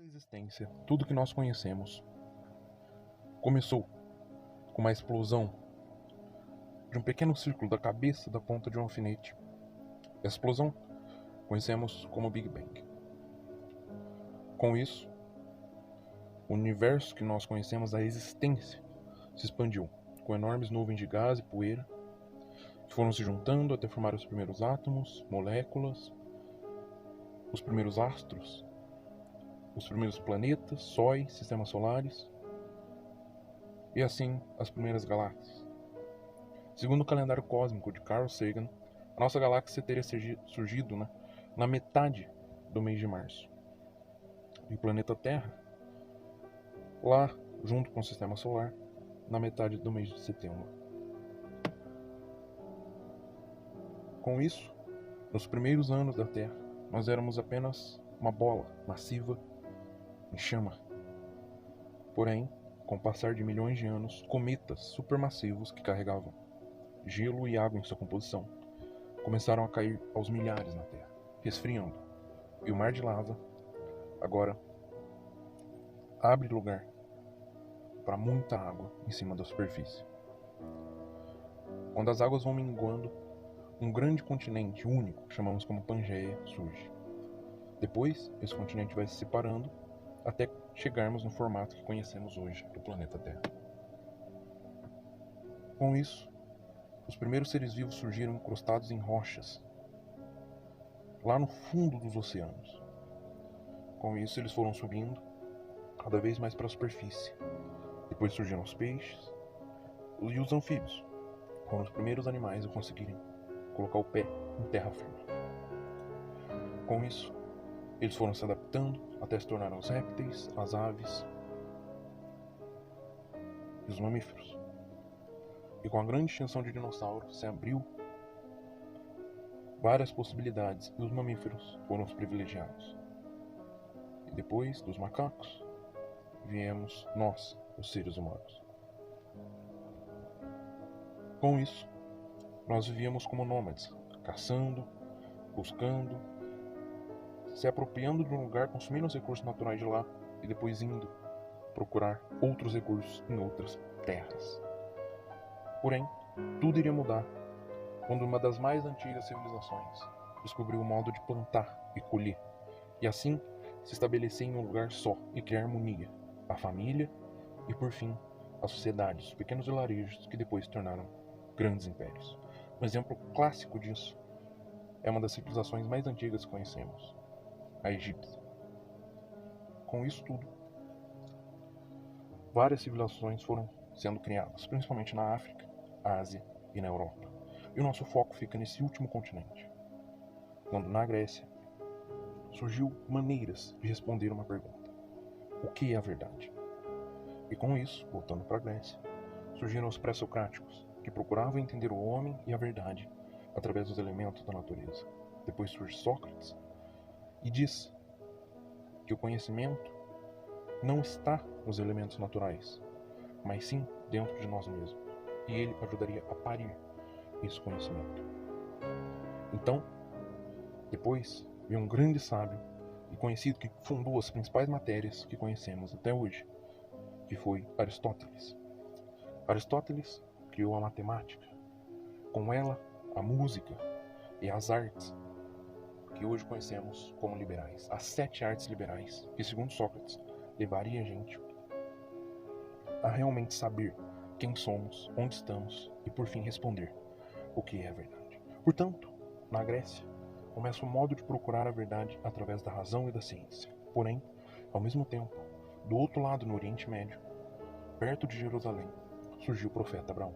Toda a existência, tudo que nós conhecemos, começou com uma explosão de um pequeno círculo da cabeça da ponta de um alfinete. Essa explosão conhecemos como Big Bang. Com isso, o universo que nós conhecemos, a existência, se expandiu com enormes nuvens de gás e poeira que foram se juntando até formar os primeiros átomos, moléculas, os primeiros astros, os primeiros planetas, sóis, sistemas solares e assim as primeiras galáxias. Segundo o calendário cósmico de Carl Sagan, a nossa galáxia teria surgido na metade do mês de março. E o planeta Terra, lá junto com o sistema solar, na metade do mês de setembro. Com isso, nos primeiros anos da Terra, nós éramos apenas uma bola massiva em chama. Porém, com o passar de milhões de anos, cometas supermassivos que carregavam gelo e água em sua composição começaram a cair aos milhares na Terra, resfriando. E o mar de lava agora abre lugar para muita água em cima da superfície. Quando as águas vão minguando, um grande continente único, que chamamos como Pangeia, surge. Depois, esse continente vai se separando até chegarmos no formato que conhecemos hoje do planeta Terra. Com isso, os primeiros seres vivos surgiram encrustados em rochas, lá no fundo dos oceanos. Com isso, eles foram subindo cada vez mais para a superfície. Depois surgiram os peixes e os anfíbios. Foram os primeiros animais a conseguirem colocar o pé em terra firme. Com isso, eles foram se adaptando até se tornar os répteis, as aves e os mamíferos. E com a grande extinção de dinossauros se abriu várias possibilidades e os mamíferos foram os privilegiados. E depois dos macacos, viemos nós, os seres humanos. Com isso, nós vivíamos como nômades, caçando, buscando, se apropriando de um lugar, consumindo os recursos naturais de lá e depois indo procurar outros recursos em outras terras. Porém, tudo iria mudar quando uma das mais antigas civilizações descobriu o modo de plantar e colher, e assim se estabelecer em um lugar só e criar harmonia, a família e, por fim, a sociedade, os pequenos vilarejos que depois se tornaram grandes impérios. Um exemplo clássico disso é uma das civilizações mais antigas que conhecemos, a egípcia. Com isso tudo, várias civilizações foram sendo criadas, principalmente na África, Ásia e na Europa. E o nosso foco fica nesse último continente, quando na Grécia surgiu maneiras de responder uma pergunta: o que é a verdade? E com isso, voltando para a Grécia, surgiram os pré-socráticos, que procuravam entender o homem e a verdade através dos elementos da natureza. Depois surge Sócrates e diz que o conhecimento não está nos elementos naturais, mas sim dentro de nós mesmos, e ele ajudaria a parir esse conhecimento. Então, depois veio um grande sábio e conhecido que fundou as principais matérias que conhecemos até hoje, que foi Aristóteles. Aristóteles criou a matemática, com ela a música e as artes que hoje conhecemos como liberais, as 7 artes liberais que, segundo Sócrates, levaria a gente a realmente saber quem somos, onde estamos e, por fim, responder o que é a verdade. Portanto, na Grécia, começa o modo de procurar a verdade através da razão e da ciência. Porém, ao mesmo tempo, do outro lado, no Oriente Médio, perto de Jerusalém, surgiu o profeta Abraão,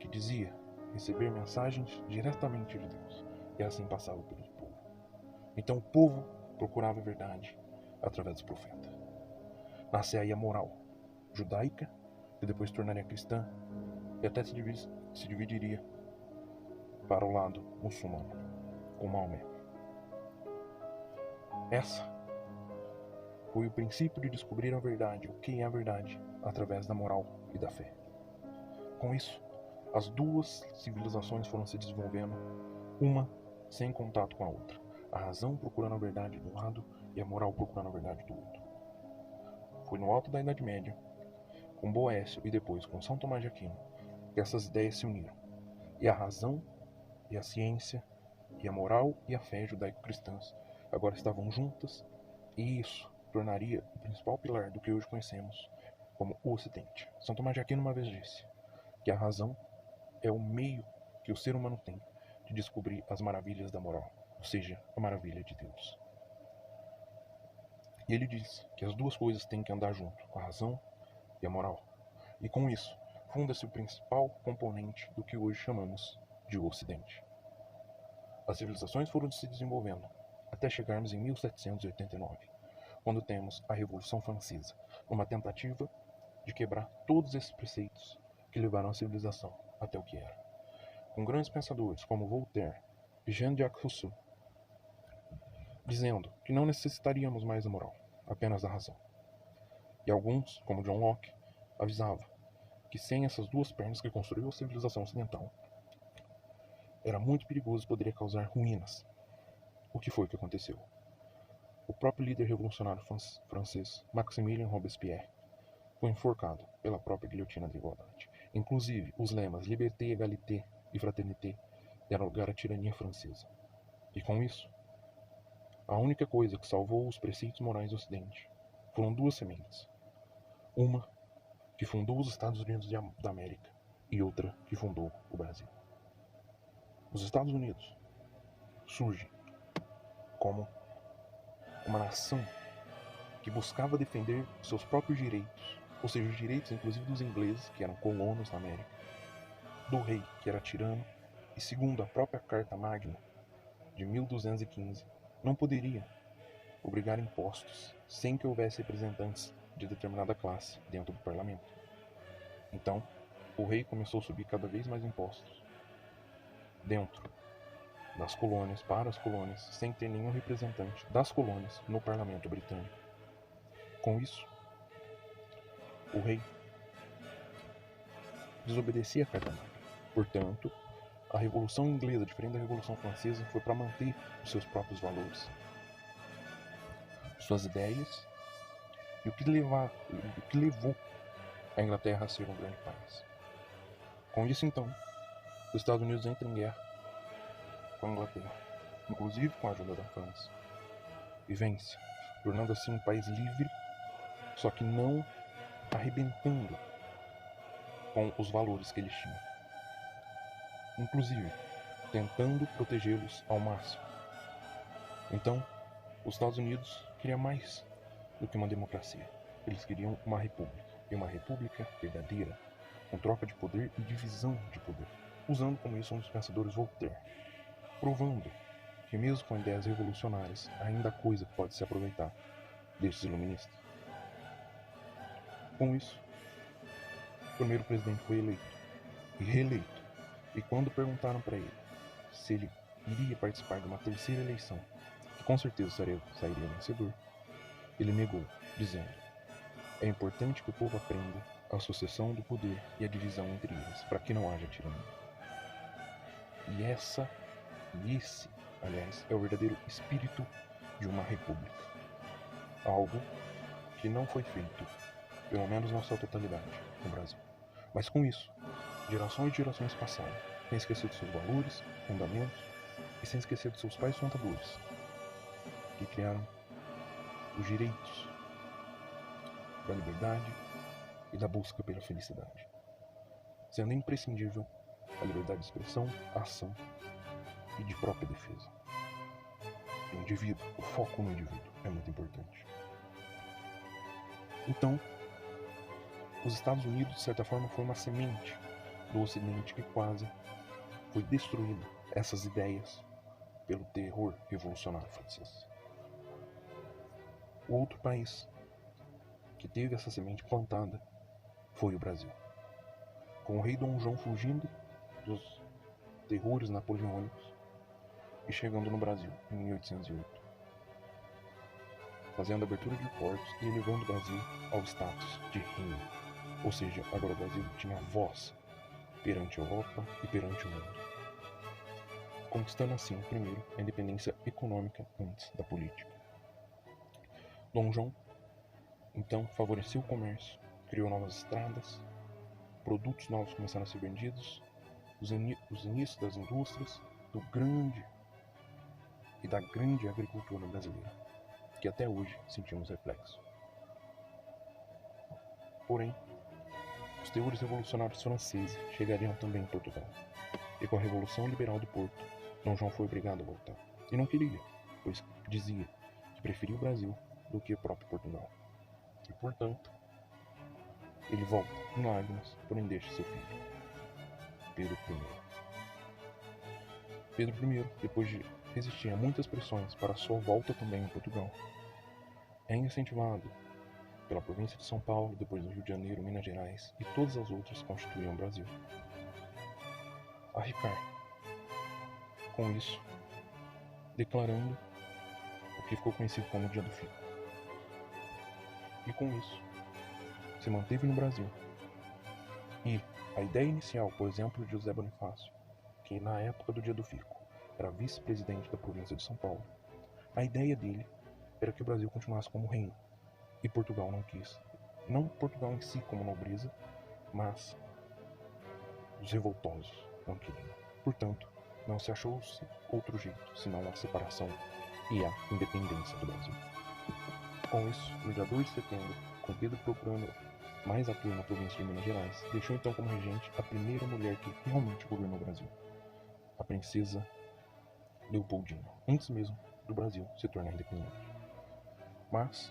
que dizia receber mensagens diretamente de Deus e assim passava pelo povo. Então o povo procurava a verdade através dos profetas. Nasce aí a moral judaica, que depois se tornaria cristã e até se dividiria para o lado muçulmano, com Maomé. Essa foi o princípio de descobrir a verdade, o que é a verdade, através da moral e da fé. Com isso, as duas civilizações foram se desenvolvendo, uma sem contato com a outra. A razão procurando a verdade de um lado e a moral procurando a verdade do outro. Foi no alto da Idade Média, com Boécio e depois com São Tomás de Aquino, que essas ideias se uniram, e a razão e a ciência e a moral e a fé judaico-cristãs agora estavam juntas, e isso tornaria o principal pilar do que hoje conhecemos como o Ocidente. São Tomás de Aquino uma vez disse que a razão é o meio que o ser humano tem de descobrir as maravilhas da moral, ou seja, a maravilha de Deus. E ele diz que as duas coisas têm que andar junto, a razão e a moral. E com isso, funda-se o principal componente do que hoje chamamos de Ocidente. As civilizações foram se desenvolvendo até chegarmos em 1789, quando temos a Revolução Francesa, uma tentativa de quebrar todos esses preceitos que levaram a civilização até o que era. Com grandes pensadores como Voltaire e Jean-Jacques Rousseau, dizendo que não necessitaríamos mais da moral, apenas da razão. E alguns, como John Locke, avisavam que sem essas duas pernas que construiu a civilização ocidental, era muito perigoso e poderia causar ruínas. O que foi que aconteceu? O próprio líder revolucionário francês, Maximilien Robespierre, foi enforcado pela própria guilhotina da igualdade. Inclusive, os lemas Liberté, Égalité e Fraternité deram lugar à tirania francesa. E com isso, a única coisa que salvou os preceitos morais do Ocidente foram duas sementes. Uma que fundou os Estados Unidos da América e outra que fundou o Brasil. Os Estados Unidos surgem como uma nação que buscava defender seus próprios direitos, ou seja, os direitos inclusive dos ingleses, que eram colonos na América, do rei, que era tirano, e segundo a própria Carta Magna de 1215, não poderia obrigar impostos sem que houvesse representantes de determinada classe dentro do parlamento. Então, o rei começou a subir cada vez mais impostos dentro das colônias, para as colônias, sem ter nenhum representante das colônias no parlamento britânico. Com isso, o rei desobedecia a Carta Magna. Portanto, a Revolução Inglesa, diferente da Revolução Francesa, foi para manter os seus próprios valores, suas ideias e o que levou a Inglaterra a ser um grande país. Com isso, então, os Estados Unidos entram em guerra com a Inglaterra, inclusive com a ajuda da França, e vence, tornando assim um país livre, só que não arrebentando com os valores que eles tinham, inclusive tentando protegê-los ao máximo. Então, os Estados Unidos queriam mais do que uma democracia. Eles queriam uma república, e uma república verdadeira, com troca de poder e divisão de poder, usando como isso um dos pensadores Voltaire, provando que mesmo com ideias revolucionárias, ainda há coisa que pode se aproveitar destes iluministas. Com isso, o primeiro presidente foi eleito e reeleito, e quando perguntaram para ele se ele iria participar de uma terceira eleição, que com certeza sairia vencedor, ele negou, dizendo: é importante que o povo aprenda a sucessão do poder e a divisão entre eles, para que não haja tirania. E esse, aliás, é o verdadeiro espírito de uma república. Algo que não foi feito, pelo menos na sua totalidade, no Brasil. Mas com isso, gerações e gerações passaram, sem esquecer dos seus valores, fundamentos, e sem esquecer dos seus pais fundadores, que criaram os direitos da liberdade e da busca pela felicidade, sendo imprescindível a liberdade de expressão, ação e de própria defesa. O indivíduo, o foco no indivíduo é muito importante. Então, os Estados Unidos, de certa forma, foi uma semente do Ocidente que quase foi destruída, essas ideias, pelo terror revolucionário francês. O outro país que teve essa semente plantada foi o Brasil. Com o rei Dom João fugindo dos terrores napoleônicos e chegando no Brasil em 1808, fazendo a abertura de portos e elevando o Brasil ao status de reino. Ou seja, agora o Brasil tinha voz perante a Europa e perante o mundo, conquistando assim, primeiro, a independência econômica antes da política. Dom João, então, favoreceu o comércio, criou novas estradas, produtos novos começaram a ser vendidos, os inícios das indústrias, da grande agricultura brasileira, que até hoje sentimos reflexo. Porém, os teores revolucionários franceses chegariam também em Portugal, e com a Revolução Liberal do Porto, Dom João foi obrigado a voltar, e não queria, pois dizia que preferia o Brasil do que o próprio Portugal. E, portanto, ele volta em lágrimas, porém deixa seu filho, Pedro I. Pedro I, depois de resistir a muitas pressões para sua volta também em Portugal, é incentivado pela província de São Paulo, depois do Rio de Janeiro, Minas Gerais e todas as outras que constituíam o Brasil, a ficar, com isso, declarando o que ficou conhecido como o Dia do Fico. E com isso, se manteve no Brasil. E a ideia inicial, por exemplo, de José Bonifácio, que na época do Dia do Fico era vice-presidente da província de São Paulo, a ideia dele era que o Brasil continuasse como reino, e Portugal não quis. Não Portugal em si como nobreza, mas os revoltosos não queriam. Portanto, não se achou-se outro jeito senão a separação e a independência do Brasil. Com isso, no dia 2 de setembro, com Pedro procurando mais apoio na província de Minas Gerais, deixou então como regente a primeira mulher que realmente governou o Brasil, a princesa Leopoldina, antes mesmo do Brasil se tornar independente. Mas,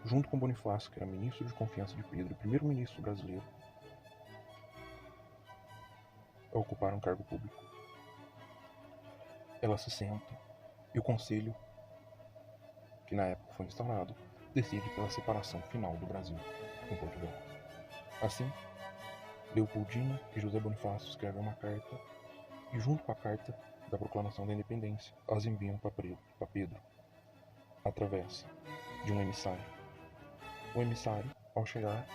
junto com Bonifácio, que era ministro de confiança de Pedro e primeiro-ministro brasileiro, a ocupar um cargo público. Ela se senta e o conselho, que na época foi instaurado, decide pela separação final do Brasil com Portugal. Assim, Leopoldina e José Bonifácio escrevem uma carta e, junto com a carta da proclamação da independência, as enviam para Pedro, através de um emissário. O emissário, ao chegar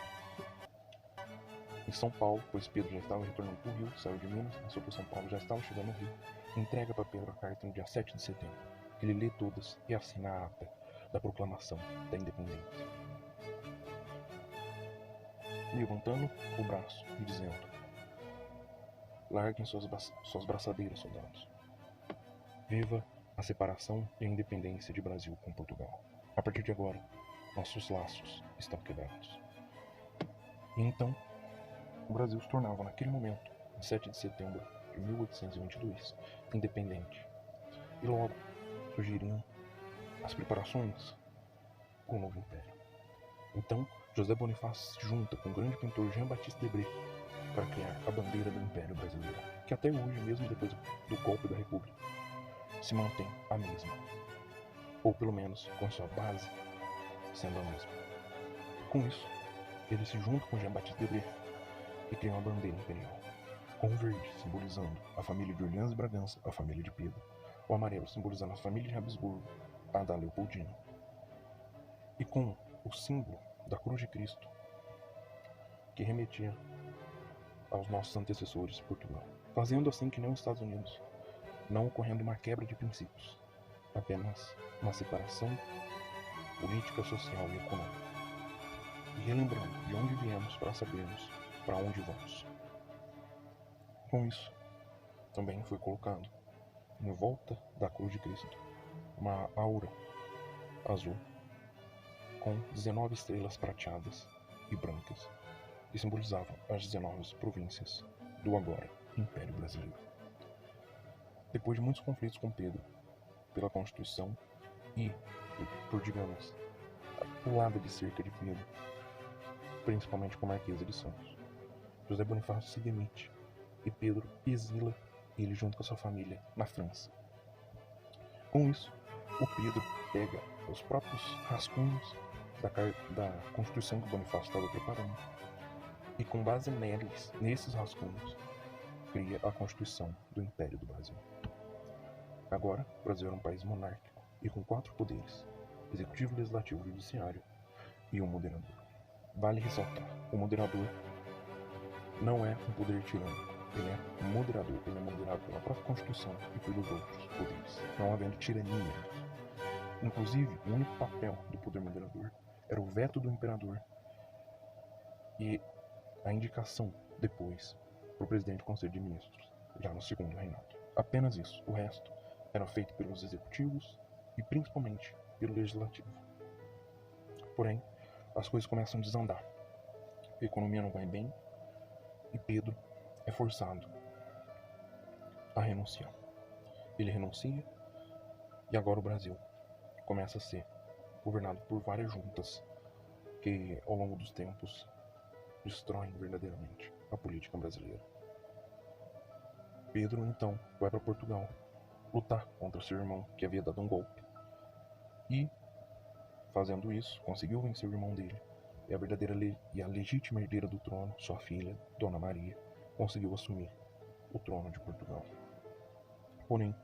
em São Paulo, pois Pedro já estava retornando para o Rio, saiu de Minas, passou por São Paulo, já estava chegando no Rio, entrega para Pedro a carta no dia 7 de setembro. Ele lê todas e assina a ata da proclamação da independência, levantando o braço e dizendo: larguem suas braçadeiras, soldados. Viva a separação e a independência de Brasil com Portugal. A partir de agora, nossos laços estão quebrados. E então, o Brasil se tornava, naquele momento, em 7 de setembro de 1822, independente. E logo surgiriam as preparações para o novo império. Então, José Bonifácio se junta com o grande pintor Jean-Baptiste Debré para criar a bandeira do Império Brasileiro, que até hoje, mesmo depois do golpe da República, se mantém a mesma, ou pelo menos com sua base sendo a mesma. Com isso, ele se junta com Jean-Baptiste Debré e cria uma bandeira imperial, com o verde simbolizando a família de Orleans e Bragança, a família de Pedro, o amarelo simbolizando a família de Habsburgo, a da Leopoldina, e com o símbolo da Cruz de Cristo, que remetia aos nossos antecessores de Portugal, fazendo assim que nem os Estados Unidos, não ocorrendo uma quebra de princípios, apenas uma separação política, social e econômica, e relembrando de onde viemos para sabermos para onde vamos. Com isso, também foi colocado em volta da Cruz de Cristo uma aura azul com 19 estrelas prateadas e brancas, que simbolizavam as 19 províncias do agora Império Brasileiro. Depois de muitos conflitos com Pedro, pela Constituição e por, digamos, a pulada de cerca de Pedro, principalmente com a Marquesa de Santos, José Bonifácio se demite e Pedro exila ele junto com a sua família na França. Com isso, o Pedro pega os próprios rascunhos da Constituição que o Bonifácio estava preparando e, com base nesses rascunhos, cria a Constituição do Império do Brasil. Agora, o Brasil era um país monárquico e com 4 poderes: executivo, legislativo, judiciário e um moderador. Vale ressaltar, o moderador não é um poder tirânico, ele é um moderador, ele é moderado pela própria Constituição e pelos outros poderes, não havendo tirania. Inclusive, o único papel do poder moderador era o veto do imperador e a indicação depois para o presidente do Conselho de Ministros, já no segundo reinado. Apenas isso. O resto era feito pelos executivos e principalmente pelo legislativo. Porém, as coisas começam a desandar. A economia não vai bem e Pedro é forçado a renunciar. Ele renuncia e agora o Brasil começa a ser governado por várias juntas que, ao longo dos tempos, destroem verdadeiramente a política brasileira. Pedro, então, vai para Portugal lutar contra seu irmão, que havia dado um golpe. E, fazendo isso, conseguiu vencer o irmão dele. E a verdadeira e a legítima herdeira do trono, sua filha, Dona Maria, conseguiu assumir o trono de Portugal. Porém,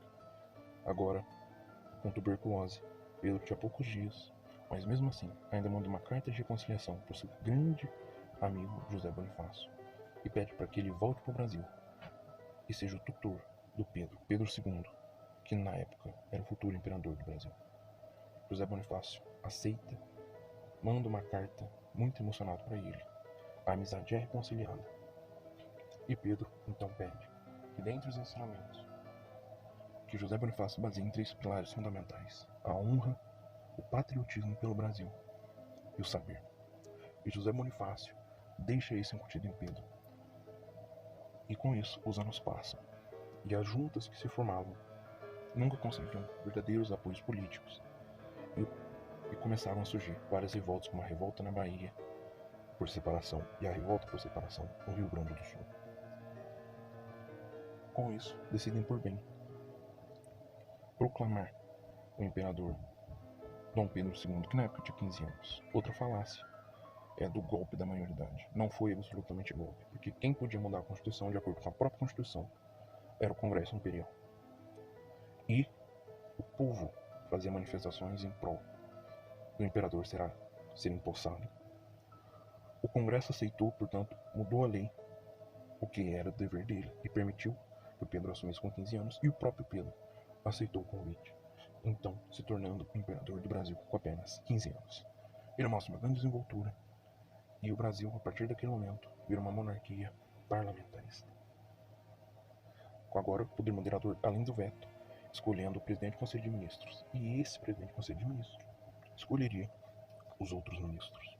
agora, com tuberculose, Pedro tinha poucos dias, mas mesmo assim, ainda manda uma carta de reconciliação para o seu grande amigo José Bonifácio e pede para que ele volte para o Brasil e seja o tutor do Pedro II, que na época era o futuro imperador do Brasil. José Bonifácio aceita, manda uma carta muito emocionado para ele. A amizade é reconciliada. E Pedro então pede que, dentre os ensinamentos que José Bonifácio baseia em 3 pilares fundamentais: a honra, o patriotismo pelo Brasil e o saber. E José Bonifácio deixa isso incutido em Pedro. E com isso, os anos passam. E as juntas que se formavam nunca conseguiam verdadeiros apoios políticos. E começaram a surgir várias revoltas, como a revolta na Bahia por separação e a revolta por separação no Rio Grande do Sul. Com isso, decidem por bem proclamar o imperador Dom Pedro II, que na época tinha 15 anos. Outra falácia é do golpe da maioridade. Não foi absolutamente golpe, porque quem podia mudar a Constituição de acordo com a própria Constituição era o Congresso Imperial. E o povo fazia manifestações em prol do imperador ser empossado. O Congresso aceitou, portanto, mudou a lei, o que era o dever dele, e permitiu que o Pedro assumisse com 15 anos, e o próprio Pedro aceitou o convite, então se tornando imperador do Brasil com apenas 15 anos. Ele mostra uma grande desenvoltura, e o Brasil, a partir daquele momento, vira uma monarquia parlamentarista. Com agora o poder moderador, além do veto, escolhendo o presidente do Conselho de Ministros, e esse presidente do Conselho de Ministros escolheria os outros ministros.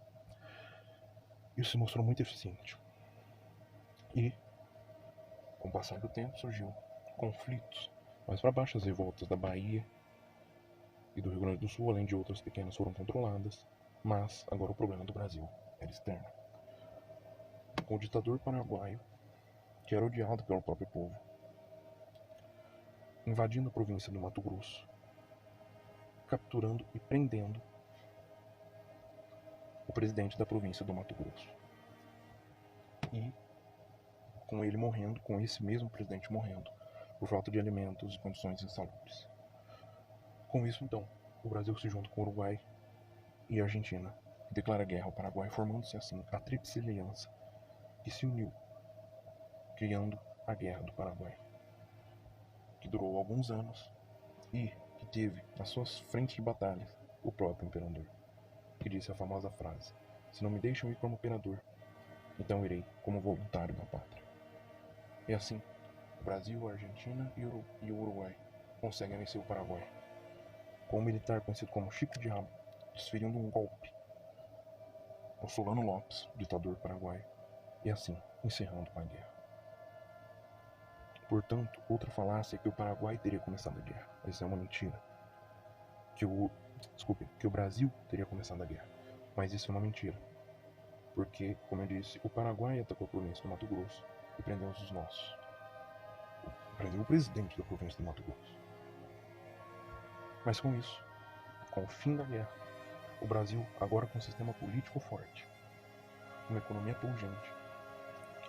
Isso se mostrou muito eficiente. E, com o passar do tempo, surgiu conflitos. Mais para baixo, as revoltas da Bahia e do Rio Grande do Sul, além de outras pequenas, foram controladas. Mas agora o problema do Brasil era externo. Com o ditador paraguaio, que era odiado pelo próprio povo, invadindo a província do Mato Grosso, capturando e prendendo o presidente da província do Mato Grosso. E com ele morrendo, com esse mesmo presidente morrendo, por falta de alimentos e condições insalubres. Com isso, então, o Brasil se junta com o Uruguai e a Argentina e declara guerra ao Paraguai, formando-se assim a Tríplice Aliança, que se uniu, criando a Guerra do Paraguai, que durou alguns anos e que teve nas suas frentes de batalhas o próprio imperador, que disse a famosa frase: "Se não me deixam ir como imperador, então irei como voluntário da pátria." E assim, o Brasil, a Argentina e o Uruguai conseguem vencer o Paraguai, com um militar conhecido como Chico Diabo desferindo um golpe ao Solano Lopes, ditador paraguaio, e assim encerrando a guerra. Portanto, outra falácia é que o Paraguai teria começado a guerra. Isso é uma mentira. Que o Brasil teria começado a guerra. Mas isso é uma mentira. Porque, como eu disse, o Paraguai atacou a província do Mato Grosso e prendeu os nossos. Prendeu o presidente da província do Mato Grosso. Mas com isso, com o fim da guerra, o Brasil, agora com um sistema político forte, uma economia pungente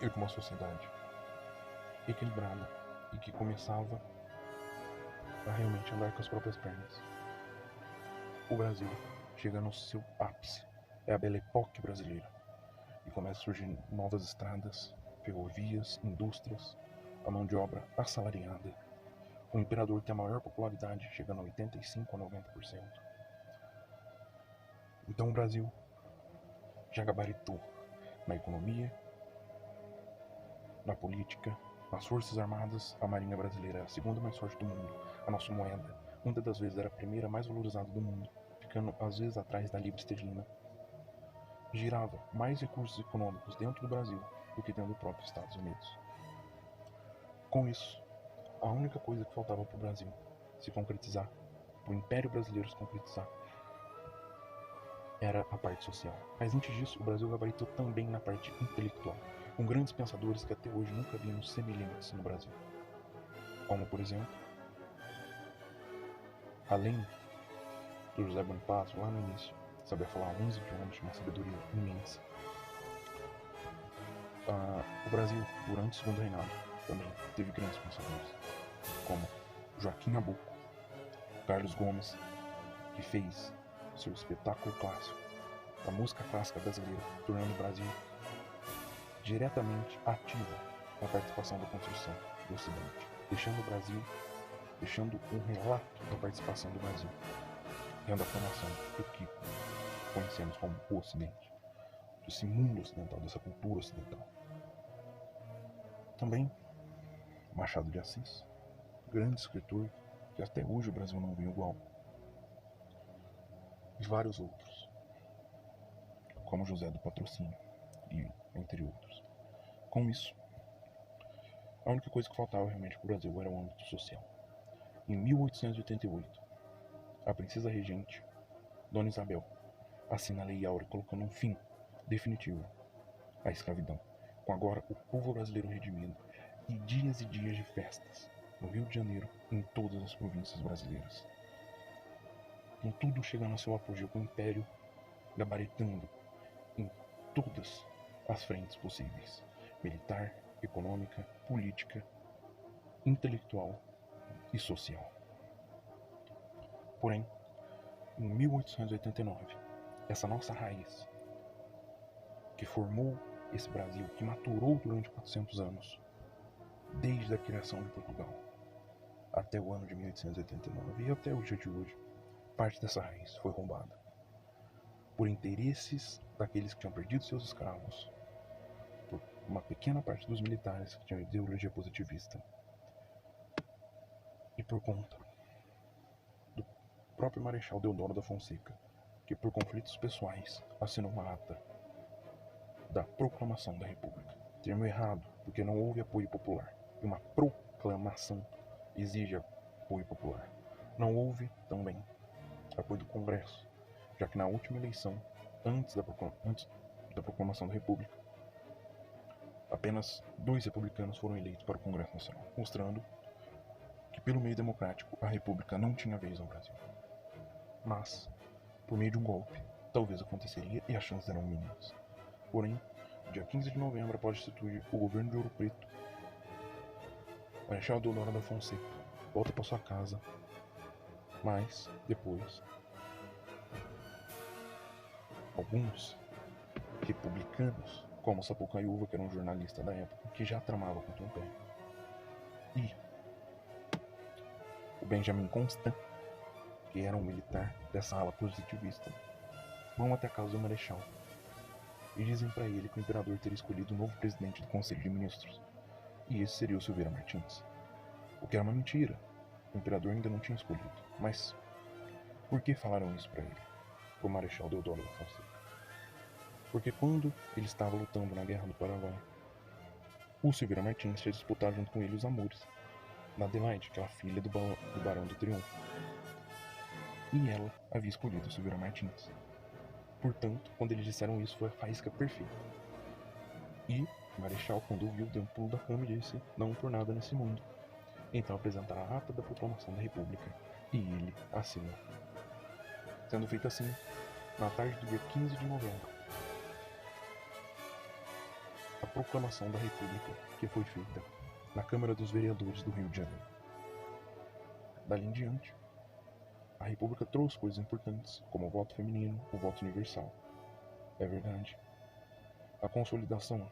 e com uma sociedade equilibrada e que começava a realmente andar com as próprias pernas, o Brasil chega no seu ápice. É a Belle Époque brasileira. E começa a surgir novas estradas, ferrovias, indústrias, a mão de obra assalariada. O imperador tem a maior popularidade, chegando a 85% a 90%. Então o Brasil já gabaritou na economia, na política, nas forças armadas. A Marinha Brasileira é a segunda mais forte do mundo. A nossa moeda, muitas das vezes, era a primeira mais valorizada do mundo, ficando às vezes atrás da libra esterlina. Girava mais recursos econômicos dentro do Brasil do que dentro do próprio Estados Unidos. Com isso, a única coisa que faltava para o Brasil se concretizar, para o Império Brasileiro se concretizar, era a parte social. Mas antes disso, o Brasil gabaritou também na parte intelectual, com grandes pensadores que até hoje nunca vimos semelhantes no Brasil. Como, por exemplo, além do José Bonifácio, lá no início, sabia falar 11 idiomas, de uma sabedoria imensa. O Brasil, durante o segundo reinado, também teve grandes pensadores, como Joaquim Nabuco, Carlos Gomes, que fez seu espetáculo clássico da música clássica brasileira, tornando o Brasil diretamente ativo na participação da construção do Ocidente, deixando o Brasil, deixando um relato da participação do Brasil, tendo a formação do que conhecemos como o Ocidente, desse mundo ocidental, dessa cultura ocidental. Também Machado de Assis, grande escritor que até hoje o Brasil não viu igual, e vários outros, como José do Patrocínio, e entre outros. Com isso, a única coisa que faltava realmente para o Brasil era o âmbito social. Em 1888, a princesa regente, Dona Isabel, assina a Lei Áurea, colocando um fim definitivo à escravidão, com agora o povo brasileiro redimido e dias de festas no Rio de Janeiro e em todas as províncias brasileiras. Com tudo chegando ao seu apogeu, com o Império gabaritando em todas as frentes possíveis: militar, econômica, política, intelectual e social. Porém, em 1889, essa nossa raiz, que formou esse Brasil, que maturou durante 400 anos, desde a criação de Portugal até o ano de 1889 e até o dia de hoje, parte dessa raiz foi roubada por interesses daqueles que tinham perdido seus escravos, por uma pequena parte dos militares que tinham ideologia positivista e por conta do próprio Marechal Deodoro da Fonseca, que por conflitos pessoais assinou uma ata da Proclamação da República. Termo errado, porque não houve apoio popular. E uma proclamação exige apoio popular. Não houve também apoio do Congresso, já que na última eleição, antes da Proclamação da República, apenas 2 republicanos foram eleitos para o Congresso Nacional, mostrando que pelo meio democrático a República não tinha vez no Brasil. Mas, por meio de um golpe, talvez aconteceria e as chances eram mínimas. Porém, dia 15 de novembro, após instituir o governo de Ouro Preto, Marechal Deodoro da Fonseca volta para sua casa, mas depois alguns republicanos, como Sapucaiúva, que era um jornalista da época, que já tramava contra o Império, e o Benjamin Constant, que era um militar dessa ala positivista, vão até a casa do Marechal e dizem para ele que o imperador teria escolhido o novo presidente do Conselho de Ministros, e esse seria o Silveira Martins. O que era uma mentira. O imperador ainda não tinha escolhido. Mas por que falaram isso para ele? Pro Marechal Deodoro da Fonseca. Porque quando ele estava lutando na Guerra do Paraguai, o Silveira Martins tinha disputado junto com ele os amores da Adelaide, que é a filha do Barão do Triunfo. E ela havia escolhido o Silveira Martins. Portanto, quando eles disseram isso, foi a faísca perfeita. E o Marechal, quando ouviu, deu um pulo da cama e disse: não por nada nesse mundo. Então apresentaram a ata da Proclamação da República e ele assinou. Sendo feito assim, na tarde do dia 15 de novembro, a Proclamação da República, que foi feita na Câmara dos Vereadores do Rio de Janeiro. Dali em diante, a República trouxe coisas importantes, como o voto feminino, o voto universal. É verdade. A consolidação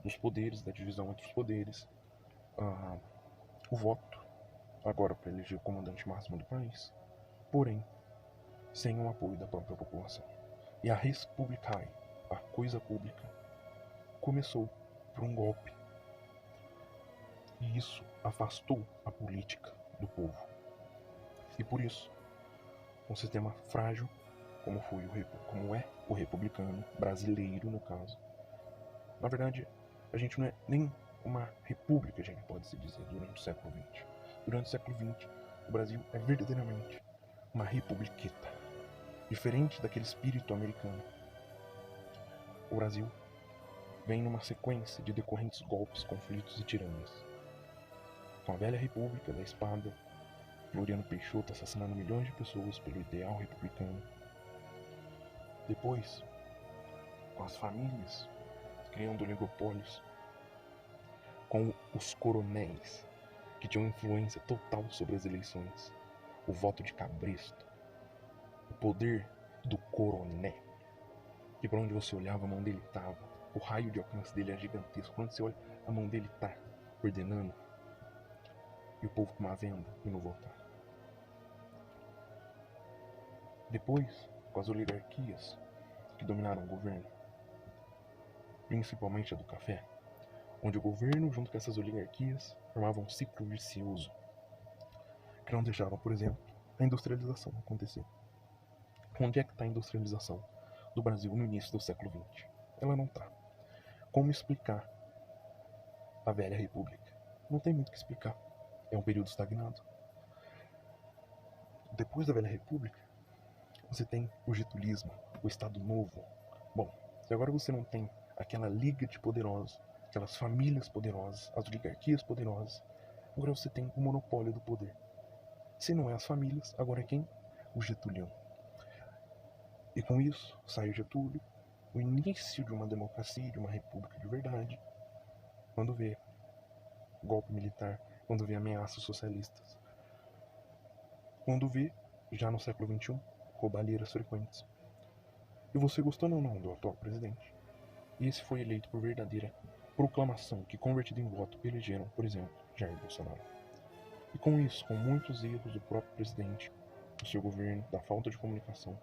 dos poderes, da divisão entre os poderes, o voto, agora para eleger o comandante máximo do país. Porém, sem o apoio da própria população. E a res publicae, a coisa pública, começou por um golpe. E isso afastou a política do povo. E por isso, um sistema frágil, como é o republicano brasileiro, no caso. Na verdade, a gente não é nem uma república, a gente pode se dizer, durante o século XX. Durante o século XX, o Brasil é verdadeiramente uma republiqueta. Diferente daquele espírito americano. O Brasil vem numa sequência de decorrentes golpes, conflitos e tiranias. Com a velha república da espada, Floriano Peixoto assassinando milhões de pessoas pelo ideal republicano. Depois, com as famílias criando oligopólios, com os coronéis, que tinham influência total sobre as eleições, o voto de cabresto, o poder do coroné, que por onde você olhava a mão dele estava, o raio de alcance dele é gigantesco, quando você olha a mão dele está ordenando, e o povo com uma venda e não votar. Depois, com as oligarquias que dominaram o governo, principalmente a do café, onde o governo, junto com essas oligarquias, formavam um ciclo vicioso, que não deixava, por exemplo, a industrialização acontecer. Onde é que está a industrialização do Brasil no início do século XX? Ela não está. Como explicar a velha república? Não tem muito o que explicar. É um período estagnado. Depois da velha república, você tem o getulismo, o Estado Novo. Bom, se agora você não tem aquela liga de poderosos, aquelas famílias poderosas, as oligarquias poderosas, agora você tem o monopólio do poder. Se não é as famílias, agora é quem? O Getulião. E com isso, sai o Getúlio, o início de uma democracia, de uma república de verdade, quando vê golpe militar, quando vê ameaças socialistas, quando vê, já no século XXI, roubalheiras frequentes. E você gostou ou não do atual presidente? E esse foi eleito por verdadeira proclamação, que convertido em voto elegeram, por exemplo, Jair Bolsonaro. E com isso, com muitos erros do próprio presidente, do seu governo, da falta de comunicação,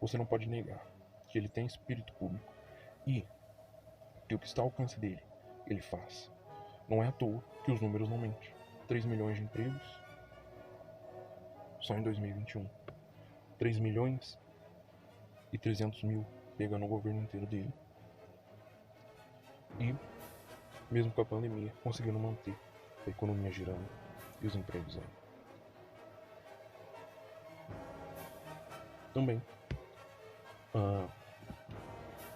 você não pode negar que ele tem espírito público e que o que está ao alcance dele, ele faz. Não é à toa que os números não mentem. 3 milhões de empregos só em 2021. 3 milhões e 300 mil pegando o governo inteiro dele. E, mesmo com a pandemia, conseguindo manter a economia girando e os empregos aí. Também,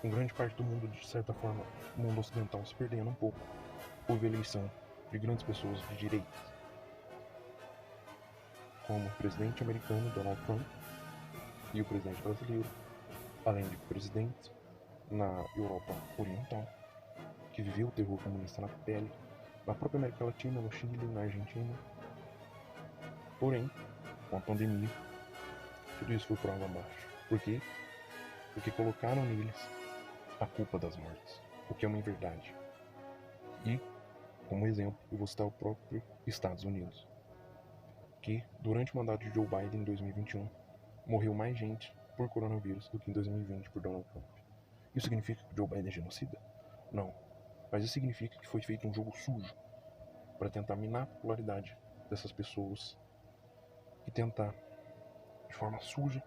com grande parte do mundo, de certa forma, o mundo ocidental se perdendo um pouco, houve eleição de grandes pessoas de direita, como o presidente americano Donald Trump e o presidente brasileiro, além de presidentes na Europa Oriental, que viveu o terror comunista na pele, na própria América Latina, no Chile, na Argentina. Porém, com a pandemia, tudo isso foi por água abaixo. Por quê? Porque colocaram neles a culpa das mortes, o que é uma inverdade. E, como exemplo, eu vou citar o próprio Estados Unidos, que, durante o mandato de Joe Biden em 2021, morreu mais gente por coronavírus do que em 2020 por Donald Trump. Isso significa que Joe Biden é genocida? Não. Mas isso significa que foi feito um jogo sujo para tentar minar a popularidade dessas pessoas e tentar, de forma suja,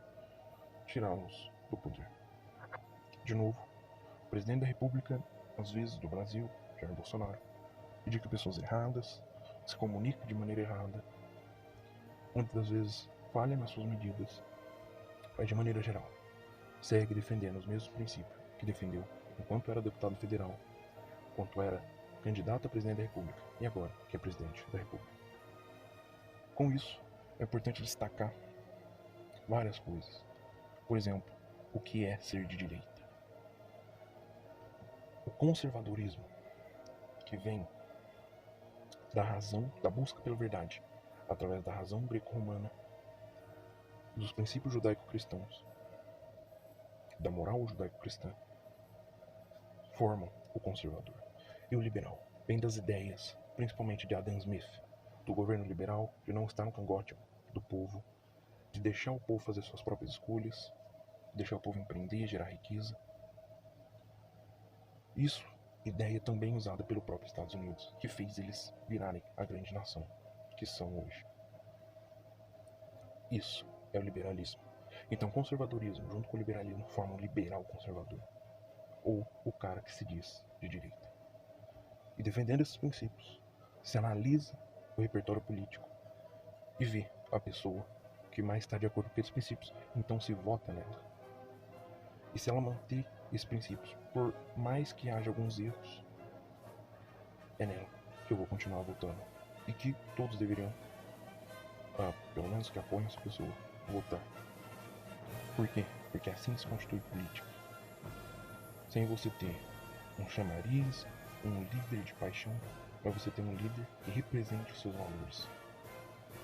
tirá-los do poder. De novo, o presidente da República, às vezes do Brasil, Jair Bolsonaro, indica pessoas erradas, se comunica de maneira errada, muitas das vezes falha nas suas medidas, mas de maneira geral, segue defendendo os mesmos princípios que defendeu enquanto era deputado federal, enquanto era candidato a presidente da República e agora que é presidente da República. Com isso, é importante destacar várias coisas. Por exemplo, o que é ser de direita. O conservadorismo, que vem da razão, da busca pela verdade, através da razão greco-romana, dos princípios judaico-cristãos, da moral judaico-cristã, formam o conservador. E o liberal vem das ideias, principalmente de Adam Smith, do governo liberal, de não estar no cangote do povo, de deixar o povo fazer suas próprias escolhas, de deixar o povo empreender, gerar riqueza. Isso, ideia também usada pelo próprio Estados Unidos, que fez eles virarem a grande nação que são hoje. Isso é o liberalismo. Então, conservadorismo junto com o liberalismo formam um liberal conservador, ou o cara que se diz de direita. E defendendo esses princípios, se analisa o repertório político e vê a pessoa que mais está de acordo com aqueles princípios, então se vota nela. E se ela manter esses princípios, por mais que haja alguns erros, é nela que eu vou continuar votando. E que todos deveriam, pelo menos que apoiem essa pessoa, votar. Por quê? Porque assim se constitui política. Sem você ter um chamariz, um líder de paixão, mas você ter um líder que represente os seus valores.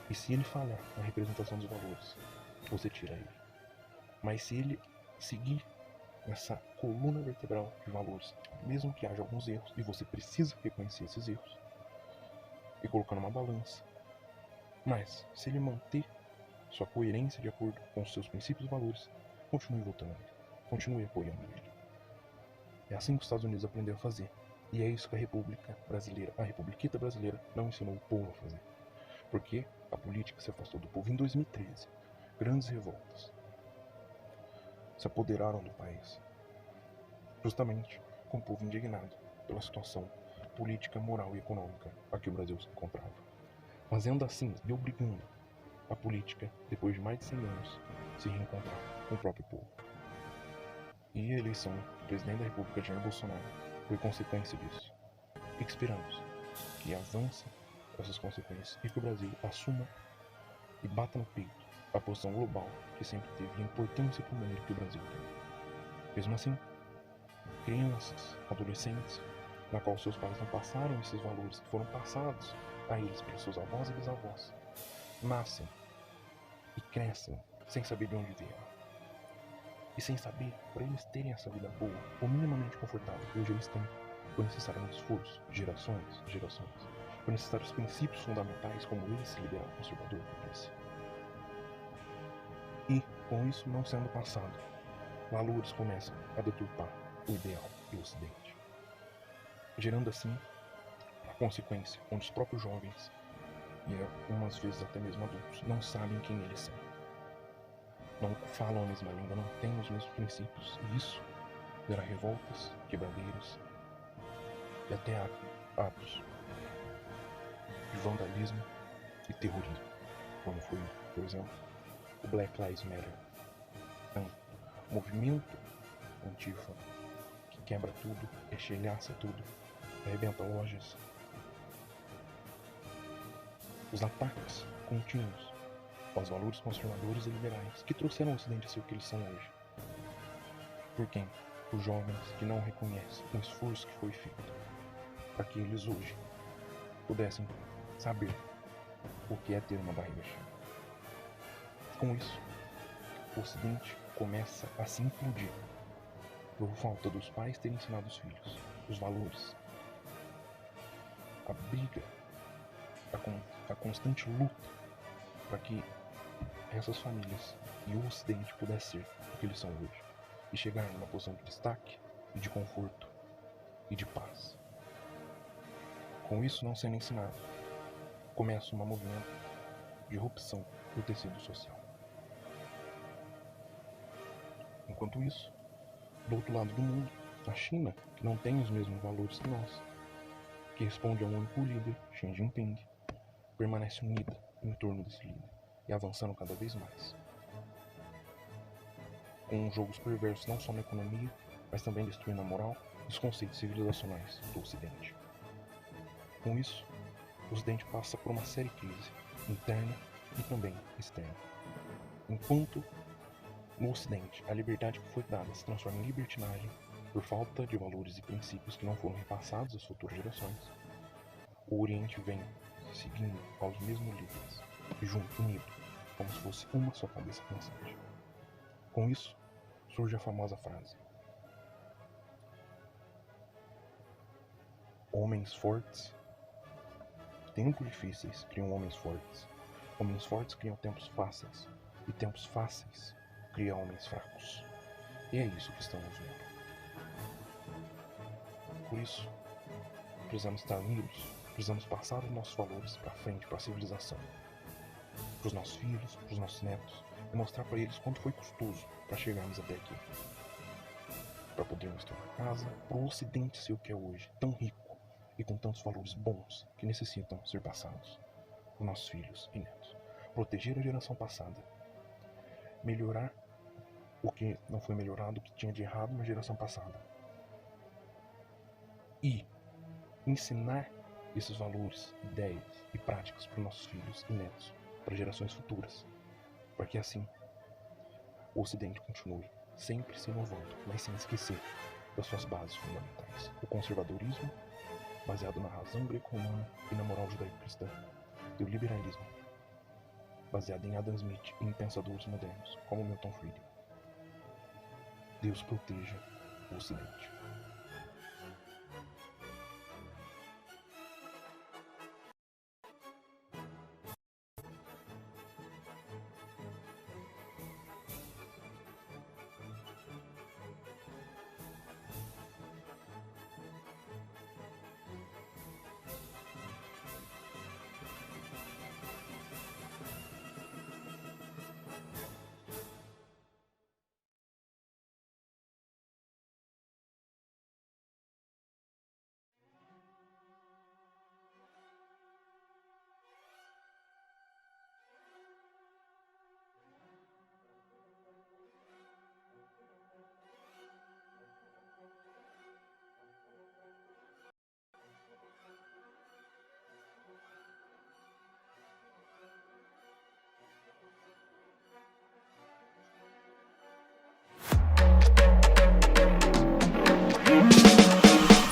E se ele falhar na representação dos valores, você tira ele. Mas se ele seguir essa coluna vertebral de valores, mesmo que haja alguns erros, e você precisa reconhecer esses erros, e colocar numa balança, mas se ele manter sua coerência de acordo com os seus princípios e valores, continue votando nele, continue apoiando ele. É assim que os Estados Unidos aprendeu a fazer, e é isso que a República Brasileira, a Republiquita Brasileira, não ensinou o povo a fazer. Porque a política se afastou do povo em 2013. Grandes revoltas se apoderaram do país, justamente com o povo indignado pela situação política, moral e econômica a que o Brasil se encontrava. Fazendo assim e obrigando a política, depois de mais de 100 anos, se reencontrar com o próprio povo. E a eleição do presidente da República, Jair Bolsonaro, foi consequência disso. E que esperamos que avance essas consequências e que o Brasil assuma e bata no peito a posição global que sempre teve e a importância para o mundo que o Brasil tem. Mesmo assim, crianças, adolescentes, na qual seus pais não passaram esses valores que foram passados a eles pelos seus avós e bisavós, nascem e crescem sem saber de onde vieram. E sem saber, para eles terem essa vida boa ou minimamente confortável que hoje eles têm, foi necessário um esforço de gerações e gerações. Foi necessário os princípios fundamentais como esse liberal conservador que disse. E, com isso não sendo passado, valores começam a deturpar o ideal do Ocidente, gerando assim a consequência onde os próprios jovens, e algumas vezes até mesmo adultos, não sabem quem eles são. Não falam a mesma língua, não têm os mesmos princípios, e isso gera revoltas, quebradeiras e até atos de vandalismo e terrorismo, como foi, por exemplo, o Black Lives Matter, um movimento antifa que quebra tudo, estilhaça tudo, arrebenta lojas. Os ataques contínuos aos valores conservadores e liberais que trouxeram ao Ocidente a ser o que eles são hoje. Por quem? Por jovens que não reconhecem o esforço que foi feito para que eles hoje pudessem saber o que é ter uma barriga cheia. Com isso, o Ocidente começa a se implodir por falta dos pais terem ensinado os filhos os valores, a briga, a constante luta para que essas famílias e o Ocidente pudessem ser o que eles são hoje e chegar numa posição de destaque e de conforto e de paz. Com isso não sendo ensinado, começa um movimento de erupção do tecido social. Enquanto isso, do outro lado do mundo, a China, que não tem os mesmos valores que nós, que responde a um único líder, Xi Jinping, permanece unida em torno desse líder e avançando cada vez mais, com jogos perversos não só na economia, mas também destruindo a moral e os conceitos civilizacionais do Ocidente. Com isso, o Ocidente passa por uma séria crise interna e também externa. Enquanto no Ocidente a liberdade que foi dada se transforma em libertinagem por falta de valores e princípios que não foram repassados às futuras gerações, o Oriente vem seguindo aos mesmos líderes e junto, unido, como se fosse uma só cabeça pensante. Com isso, surge a famosa frase: homens fortes, tempos difíceis criam homens fortes criam tempos fáceis, e tempos fáceis cria homens fracos. E é isso que estamos vendo. Por isso, precisamos estar unidos, precisamos passar os nossos valores para frente, para a civilização, para os nossos filhos, para os nossos netos, e mostrar para eles quanto foi custoso para chegarmos até aqui. Para podermos ter uma casa, para o Ocidente ser o que é hoje, tão rico e com tantos valores bons que necessitam ser passados para nossos filhos e netos. Proteger a geração passada, melhorar o que não foi melhorado, o que tinha de errado na geração passada, e ensinar esses valores, ideias e práticas para nossos filhos e netos, para gerações futuras, para que assim o Ocidente continue sempre se inovando, mas sem esquecer das suas bases fundamentais: o conservadorismo, baseado na razão greco-romana e na moral judaico-cristã, e o liberalismo, baseado em Adam Smith e em pensadores modernos como Milton Friedman. Deus proteja o Ocidente.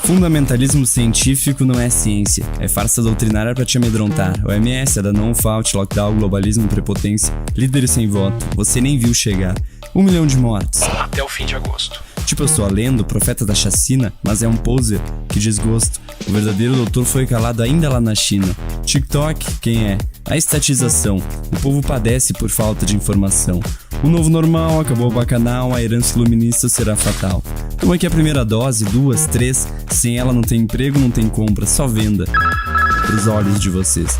Fundamentalismo científico não é ciência, é farsa doutrinária pra te amedrontar. OMS, Adanon, Fauci, lockdown, globalismo, prepotência, líderes sem voto, você nem viu chegar. 1 milhão de mortos. Até o fim de agosto. Tipo, eu sou a lenda, o profeta da chacina, mas é um poser, que desgosto. O verdadeiro doutor foi calado ainda lá na China. TikTok, quem é? A estatização. O povo padece por falta de informação. O novo normal, acabou o bacanal, a herança iluminista será fatal. Toma aqui a primeira dose, 2, 3, sem ela não tem emprego, não tem compra, só venda. Pros olhos de vocês.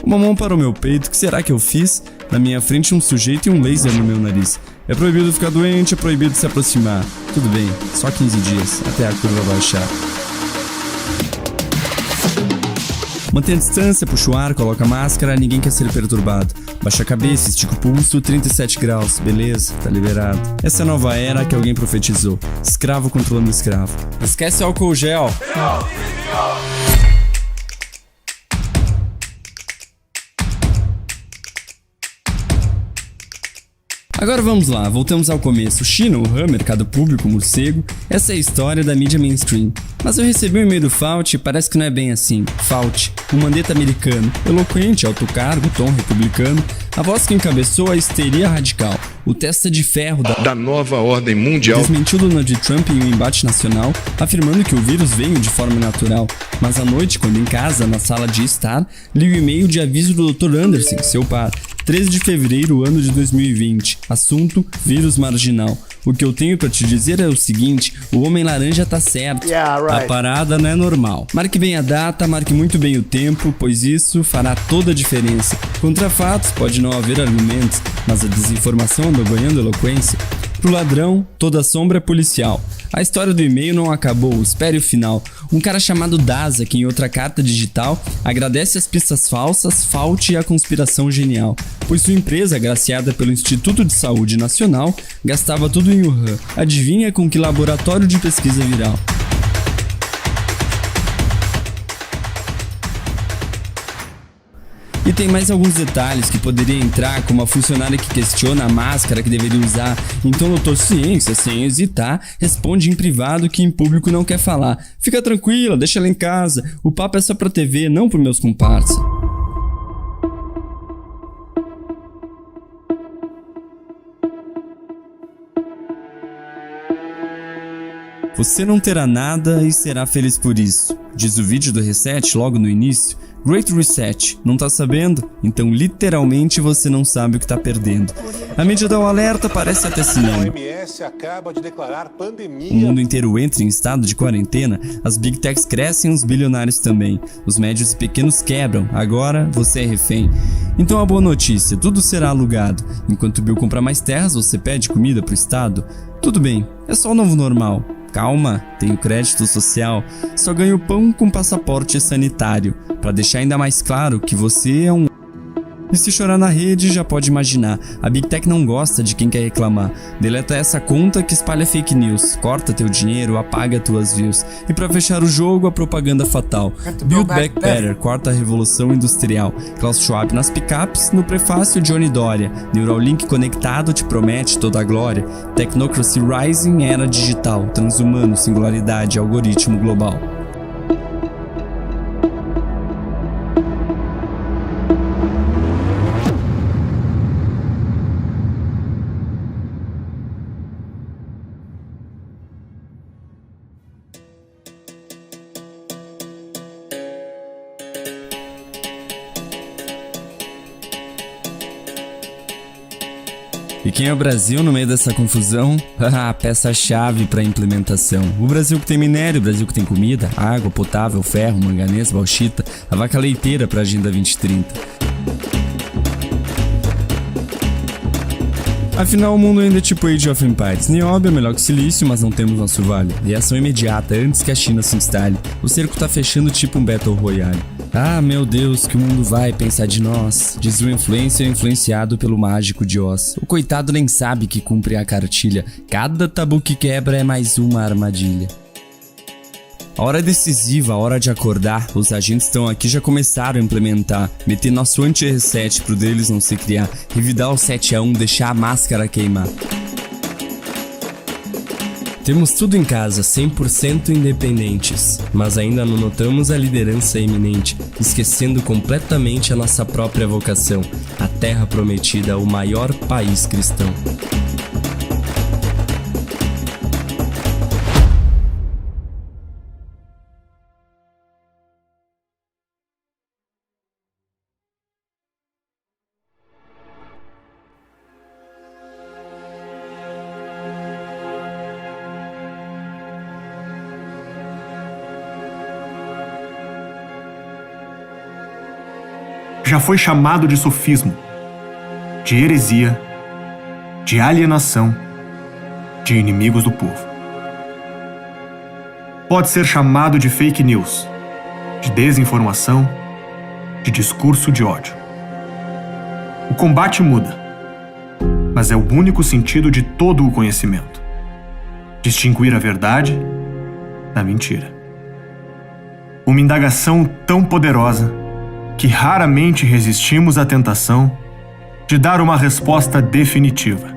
Uma mão para o meu peito, que será que eu fiz? Na minha frente um sujeito e um laser no meu nariz. É proibido ficar doente, é proibido se aproximar. Tudo bem, só 15 dias, até a curva baixar. Mantenha a distância, puxa o ar, coloca a máscara, ninguém quer ser perturbado. Baixa a cabeça, estica o pulso, 37 graus, beleza, tá liberado. Essa é a nova era que alguém profetizou. Escravo controlando escravo. Esquece o álcool gel. Agora vamos lá, voltamos ao começo. China, Wuhan, mercado público, morcego, essa é a história da mídia mainstream. Mas eu recebi um e-mail do Fauci e parece que não é bem assim. Fauci, o mandeta americano, eloquente, alto cargo, tom republicano, a voz que encabeçou a histeria radical, o testa de ferro da nova ordem mundial. Desmentiu Donald Trump em um embate nacional, afirmando que o vírus veio de forma natural. Mas à noite, quando em casa, na sala de estar, li o e-mail de aviso do Dr. Anderson, seu par. 13 de fevereiro, ano de 2020. Assunto: vírus marginal. O que eu tenho pra te dizer é o seguinte: o homem laranja tá certo. A parada não é normal. Marque bem a data, marque muito bem o tempo, pois isso fará toda a diferença. Contra fatos pode não haver argumentos, mas a desinformação anda ganhando eloquência. Pro ladrão, toda sombra é policial. A história do e-mail não acabou, espere o final. Um cara chamado Daza, que em outra carta digital agradece as pistas falsas, Fauci e a conspiração genial, pois sua empresa, agraciada pelo Instituto de Saúde Nacional, gastava tudo em Wuhan. Adivinha com que laboratório de pesquisa viral? E tem mais alguns detalhes que poderia entrar, como a funcionária que questiona a máscara que deveria usar. Então, doutor Ciência, sem hesitar, responde em privado que em público não quer falar. Fica tranquila, deixa ela em casa. O papo é só pra TV, não pro meus comparsas. Você não terá nada e será feliz por isso, diz o vídeo do Reset logo no início. Great Reset, não tá sabendo? Então literalmente você não sabe o que tá perdendo. A mídia dá um alerta, parece até cinema. OMS acaba de declarar pandemia. O mundo inteiro entra em estado de quarentena, as big techs crescem, os bilionários também. Os médios e pequenos quebram, agora você é refém. Então a boa notícia, tudo será alugado. Enquanto o Bill compra mais terras, você pede comida pro estado. Tudo bem, é só o novo normal. Calma, tenho crédito social, só ganho pão com passaporte sanitário, pra deixar ainda mais claro que você é um... E se chorar na rede, já pode imaginar, a Big Tech não gosta de quem quer reclamar. Deleta essa conta que espalha fake news, corta teu dinheiro, apaga tuas views. E pra fechar o jogo, a propaganda fatal. Build Back Better, quarta revolução industrial. Klaus Schwab nas picapes, no prefácio Johnny Doria. Neuralink conectado te promete toda a glória. Technocracy Rising, era digital. Transhumano, singularidade, algoritmo global. E quem é o Brasil no meio dessa confusão? A peça-chave para a implementação. O Brasil que tem minério, o Brasil que tem comida, água potável, ferro, manganês, bauxita, a vaca leiteira para a Agenda 2030. Afinal, o mundo ainda é tipo Age of Empires. Nióbio é melhor que silício, mas não temos nosso vale. Reação imediata, antes que a China se instale. O cerco tá fechando tipo um Battle Royale. Ah, meu Deus, que o mundo vai pensar de nós, diz o influencer influenciado pelo mágico de Oz. O coitado nem sabe que cumpre a cartilha. Cada tabu que quebra é mais uma armadilha. A hora é decisiva, a hora de acordar. Os agentes estão aqui, já começaram a implementar. Meter nosso anti-reset pro deles não se criar. Revidar o 7-1, deixar a máscara queimar. Temos tudo em casa, 100% independentes, mas ainda não notamos a liderança iminente, esquecendo completamente a nossa própria vocação, a terra prometida, o maior país cristão. Já foi chamado de sofismo, de heresia, de alienação, de inimigos do povo. Pode ser chamado de fake news, de desinformação, de discurso de ódio. O combate muda, mas é o único sentido de todo o conhecimento: distinguir a verdade da mentira. Uma indagação tão poderosa que raramente resistimos à tentação de dar uma resposta definitiva,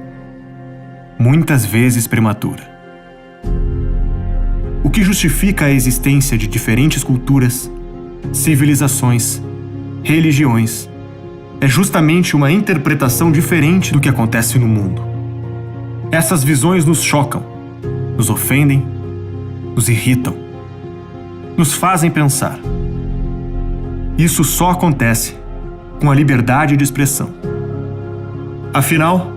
muitas vezes prematura. O que justifica a existência de diferentes culturas, civilizações, religiões, é justamente uma interpretação diferente do que acontece no mundo. Essas visões nos chocam, nos ofendem, nos irritam, nos fazem pensar. Isso só acontece com a liberdade de expressão. Afinal,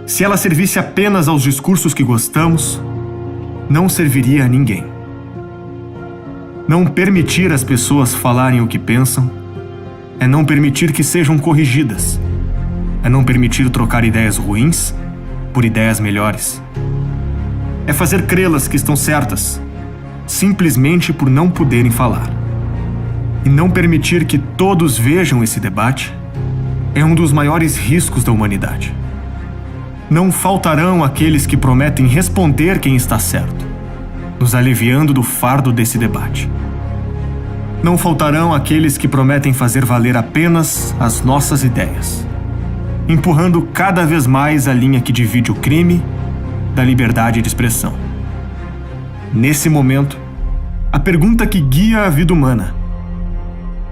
se ela servisse apenas aos discursos que gostamos, não serviria a ninguém. Não permitir às pessoas falarem o que pensam é não permitir que sejam corrigidas, é não permitir trocar ideias ruins por ideias melhores. É fazer crê-las que estão certas, simplesmente por não poderem falar. E não permitir que todos vejam esse debate é um dos maiores riscos da humanidade. Não faltarão aqueles que prometem responder quem está certo, nos aliviando do fardo desse debate. Não faltarão aqueles que prometem fazer valer apenas as nossas ideias, empurrando cada vez mais a linha que divide o crime da liberdade de expressão. Nesse momento, a pergunta que guia a vida humana,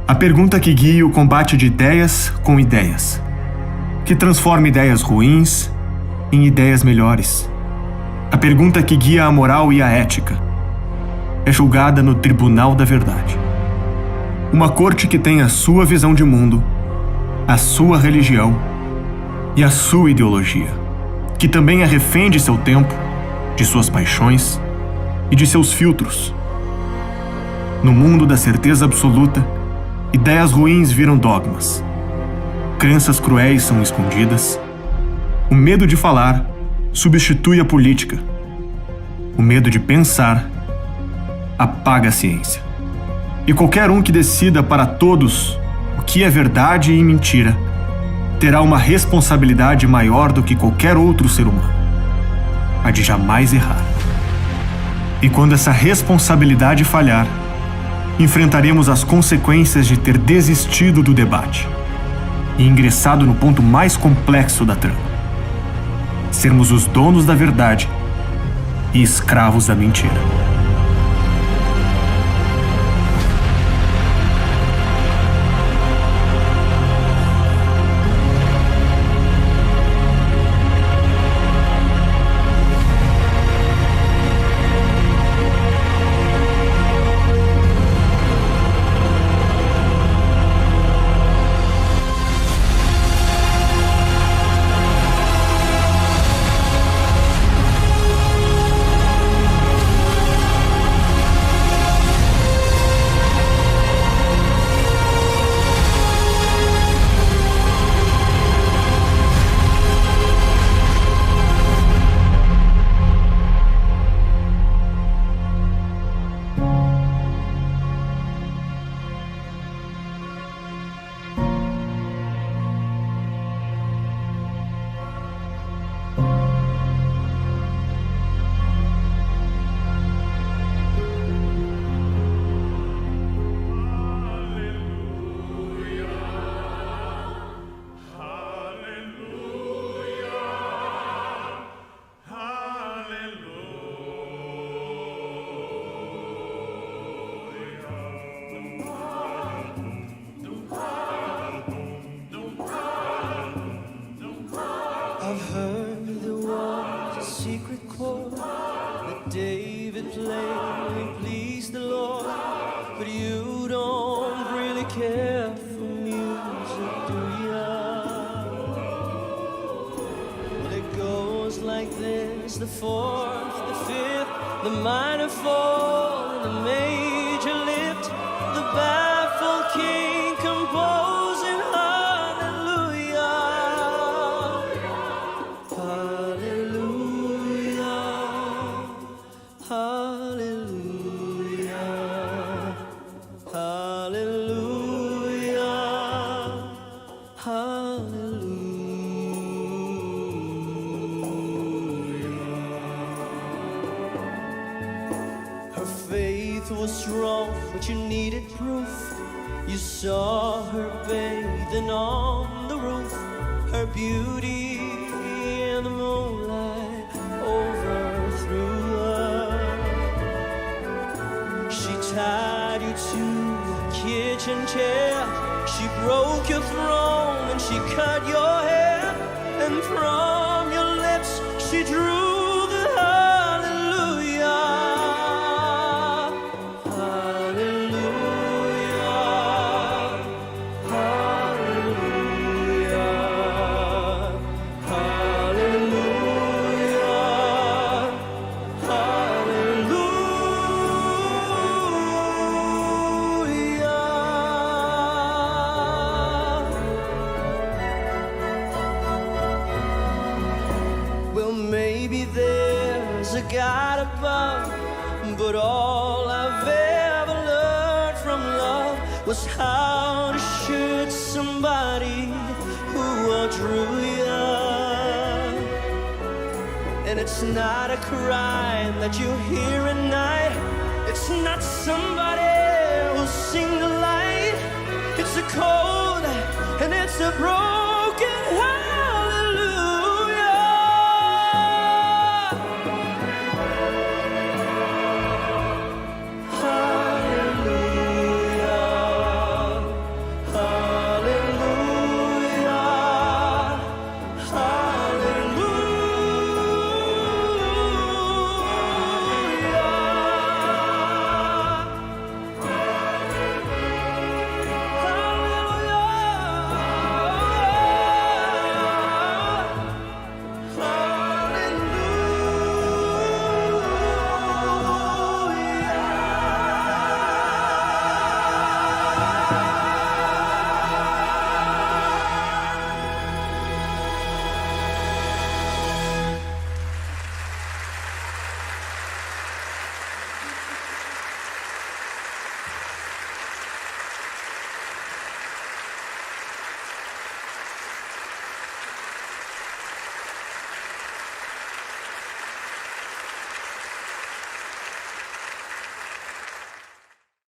a pergunta que guia o combate de ideias com ideias, que transforma ideias ruins em ideias melhores, a pergunta que guia a moral e a ética, é julgada no Tribunal da Verdade. Uma corte que tem a sua visão de mundo, a sua religião e a sua ideologia, que também é refém de seu tempo, de suas paixões e de seus filtros. No mundo da certeza absoluta, ideias ruins viram dogmas, crenças cruéis são escondidas, o medo de falar substitui a política, o medo de pensar apaga a ciência. E qualquer um que decida para todos o que é verdade e mentira terá uma responsabilidade maior do que qualquer outro ser humano, a de jamais errar. E quando essa responsabilidade falhar, enfrentaremos as consequências de ter desistido do debate e ingressado no ponto mais complexo da trama: sermos os donos da verdade e escravos da mentira. I've heard there was a secret chord that David played when he pleased the Lord, but you don't really care for music, do ya? Well, it goes like this: the fourth, the fifth, the minor fall, and the major lift, the baffled king composing hallelujah. Hallelujah, hallelujah, hallelujah, hallelujah. Her faith was strong, but you needed proof. You saw her bathing on the roof, her beauty in the moonlight overthrew her. She tied you to a kitchen chair, she broke your throne and she cut your hair, and from your lips she drew the hallelujah. Hallelujah, hallelujah, hallelujah. Well, maybe there's a God above, but all I've ever learned from love was how to shoot somebody who outdrew you. And it's not a crime that you hear at night, it's not somebody